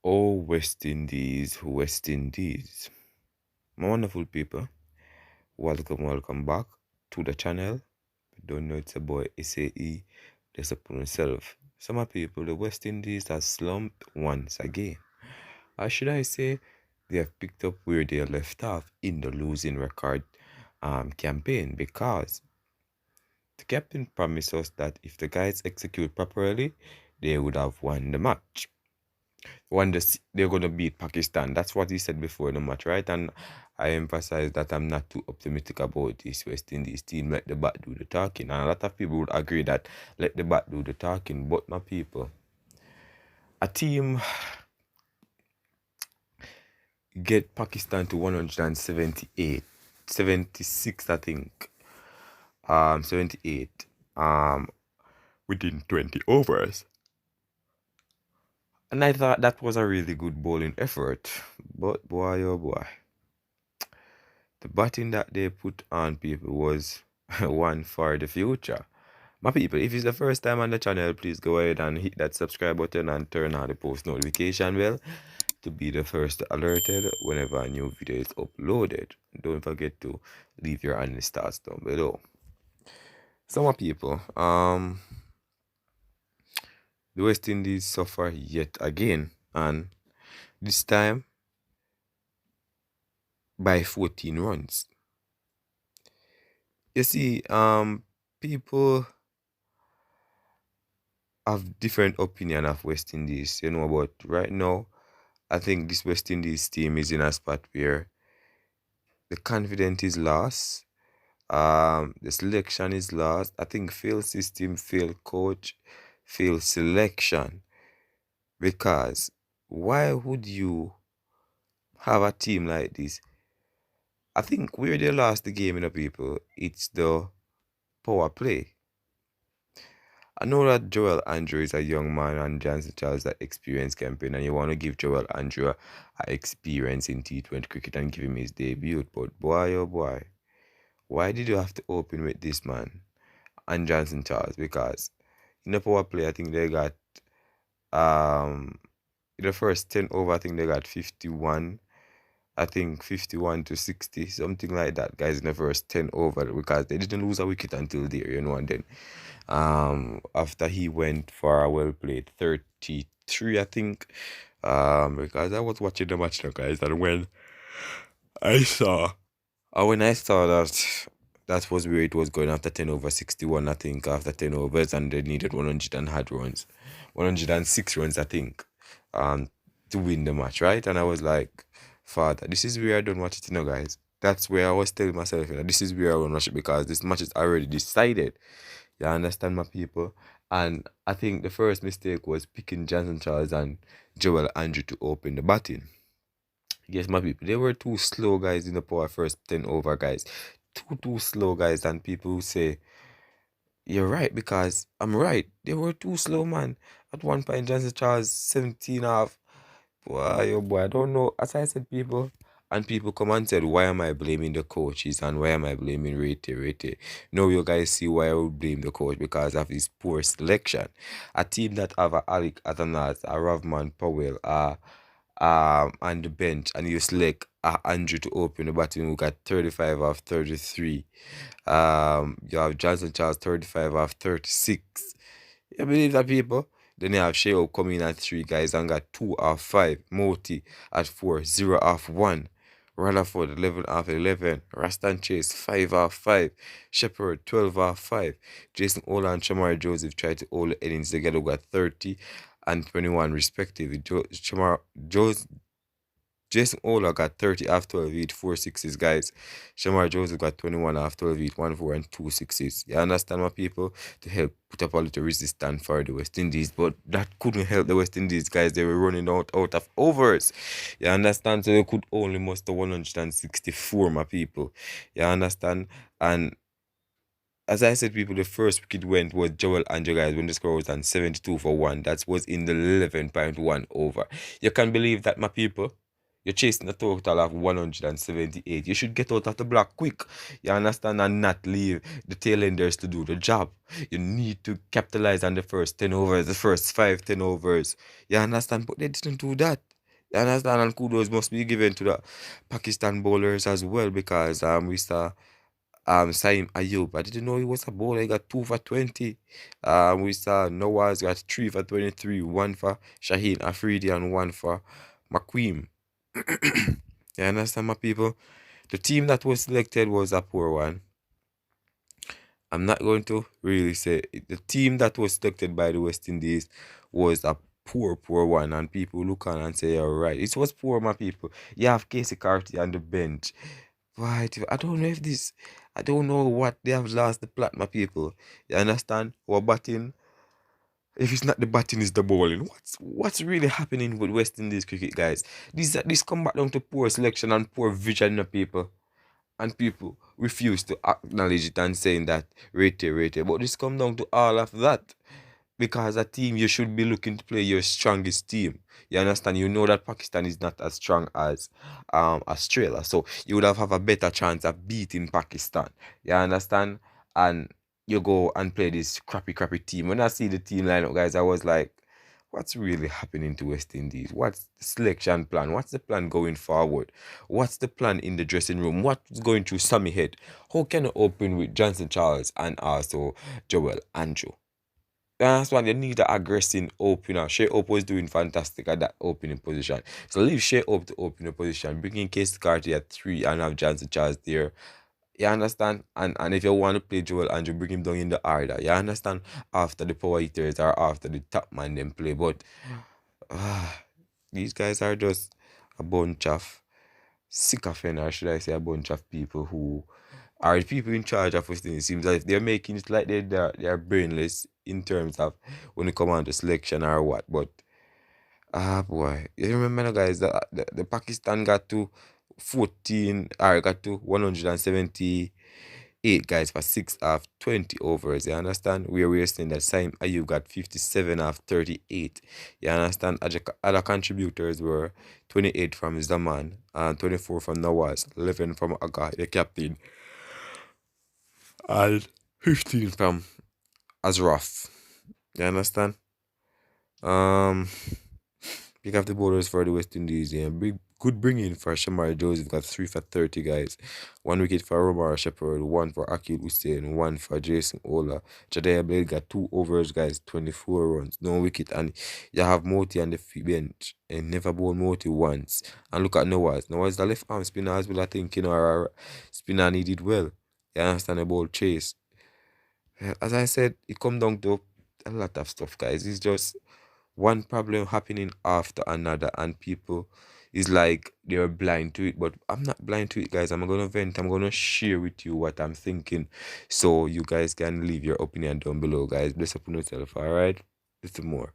Oh, West Indies, West Indies. My wonderful people, welcome back to the channel. Don't know it's a boy SAE, discipline himself. Some people, the West Indies has slumped once again. Or should I say, they have picked up where they left off in the losing record campaign because the captain promised us that if the guys execute properly, they would have won the match. They're going to beat Pakistan. That's what he said before the match, right? And I emphasize that I'm not too optimistic about this West Indies team. Let the bat do the talking. And a lot of people would agree that let the bat do the talking. But my people, a team get Pakistan to 178, 76, I think. 78. Within 20 overs. And I thought that was a really good bowling effort. But boy, oh boy. The batting that they put on people was one for the future. My people, if it's the first time on the channel, please go ahead and hit that subscribe button and turn on the post notification bell to be the first alerted whenever a new video is uploaded. Don't forget to leave your honest thoughts down below. So my people, the West Indies suffer yet again, and this time by 14 runs. You see, people have different opinion of West Indies, but right now, I think this West Indies team is in a spot where the confidence is lost, the selection is lost. I think failed system, failed coach, failed selection. Because why would you have a team like this? I think where they lost the game, people, it's the power play. I know that Joel Andrew is a young man and Jansen Charles that experienced campaign, and you want to give Joel Andrew a experience in T20 cricket and give him his debut. But boy, oh boy, why did you have to open with this man and Jansen Charles? Because in the power play, I think they got in the first 10 over, I think they got 51. I think 51 to 60, something like that, guys, in the first 10 over, because they didn't lose a wicket until there, and then after he went for a well played 33, I think, because I was watching the match now, guys, and I saw when I saw that was where it was going after 10 over 61, I think, after 10 overs, and they needed 100 and had runs, 106 runs, I think, to win the match, right? And I was like, Father, this is where I don't watch it, guys. That's where I was telling myself, this is where I want to watch it, because this match is already decided. You understand, my people? And I think the first mistake was picking Jansen Charles and Joel Andrew to open the batting. Yes, my people, they were too slow, guys, in the power first 10 over, guys. Too slow, guys. And people who say, you're right, because I'm right. They were too slow, man. At one point, Jansen Charles 17 half. Boy, oh boy, I don't know. As I said, people, and people come and said, why am I blaming the coaches and why am I blaming Rete? Now you guys see why I would blame the coach, because of his poor selection. A team that have a Alec Atanas, a Ravman Powell, on the bench, and you select Andrew to open the batting, who got 35 off 33. You have Johnson Charles 35 off 36. You believe that, people? Then you have Sheo coming in at 3, guys, and got 2 off 5. Moti at 4, 0 off 1. Rutherford 11 off 11. Rastan Chase 5 off 5. Shepherd 12 off 5. Jason Ola and Shamar Joseph tried to hold the innings together, got 30 and 21 respectively. Jason Ola got 30 off 12 with 4 sixes, guys. Shamar Joseph got 21 off 12 with 1 4 and 2 sixes. You understand, my people? To help put up a little resistance for the West Indies. But that couldn't help the West Indies, guys. They were running out of overs. You understand? So they could only muster 164, my people. You understand? And as I said, people, the first wicket went was Joel Andrew, guys, when the score was on 72 for 1. That was in the 11.1 over. You can believe that, my people? You're chasing a total of 178. You should get out of the block quick. You understand? And not leave the tailenders to do the job. You need to capitalize on the first 10 overs, the first 5, 10 overs. You understand? But they didn't do that. You understand? And kudos must be given to the Pakistan bowlers as well because we saw Saim Ayub. I didn't know he was a bowler. He got 2 for 20. We saw Nawaz got 3 for 23, one for Shaheen Afridi and one for McQueen. You understand, my people? The team that was selected was a poor one. I'm not going to really say the team that was selected by the West Indies was a poor one, and people look on and say, "All right, it was poor, my people." You have Casey Carty on the bench. Right, I don't know if this, I don't know what they have lost the plot, my people. You understand? We're batting. If it's not the batting, it's the bowling. What's really happening with West Indies cricket, guys? This come back down to poor selection and poor vision, of people. And people refuse to acknowledge it and saying that rate. But this come down to all of that. Because a team you should be looking to play your strongest team. You understand? You know that Pakistan is not as strong as Australia. So you would have a better chance of beating Pakistan. You understand? And you go and play this crappy team. When I see the team lineup, guys, I was like, what's really happening to West Indies? What's the selection plan? What's the plan going forward? What's the plan in the dressing room? What's going through Sammy head? How can I open with Johnson Charles and also Joel Andrew? That's why you need an aggressive opener. Shea Up was doing fantastic at that opening position. So leave Shea Up to open the position. Bring in Case Carty at 3 and have Johnson Charles there. You understand? And if you want to play Joel Andrew, bring him down in the order. You understand? After the power hitters or after the top man them play. But these guys are just a bunch of sycophant, or should I say a bunch of people who are the people in charge of West Indies. It seems like they're making it like they're brainless in terms of when it comes on to selection or what. But boy, you remember guys the Pakistan got to 14 or got to 178 guys for 6 of 20 overs. You understand? We're saying that Saim Ayub got 57 of 38. You understand? Other contributors were 28 from Zaman and 24 from Nawaz, 11 from Aga, the captain, and 15 from Azraf. You understand? Um, Pick up the bowlers for the West Indies. Yeah, big good bringing for Shamar Joseph. Got 3 for 30 guys. 1 wicket for Romar Shepherd, one for Akil Hussein, one for Jason Ola. Jadea Blade got 2 overs, guys, 24 runs, no wicket, and you have Moti on the bench and never bowled Moti once. And look at Nawaz. Nawaz the left arm spinner as well. I think our spinner needed well. You understand about Chase. As I said, it come down to a lot of stuff, guys. It's just one problem happening after another, and people is like they're blind to it. But I'm not blind to it, guys. I'm gonna vent. I'm gonna share with you what I'm thinking, so you guys can leave your opinion down below, guys. Bless up on yourself. All right, listen more.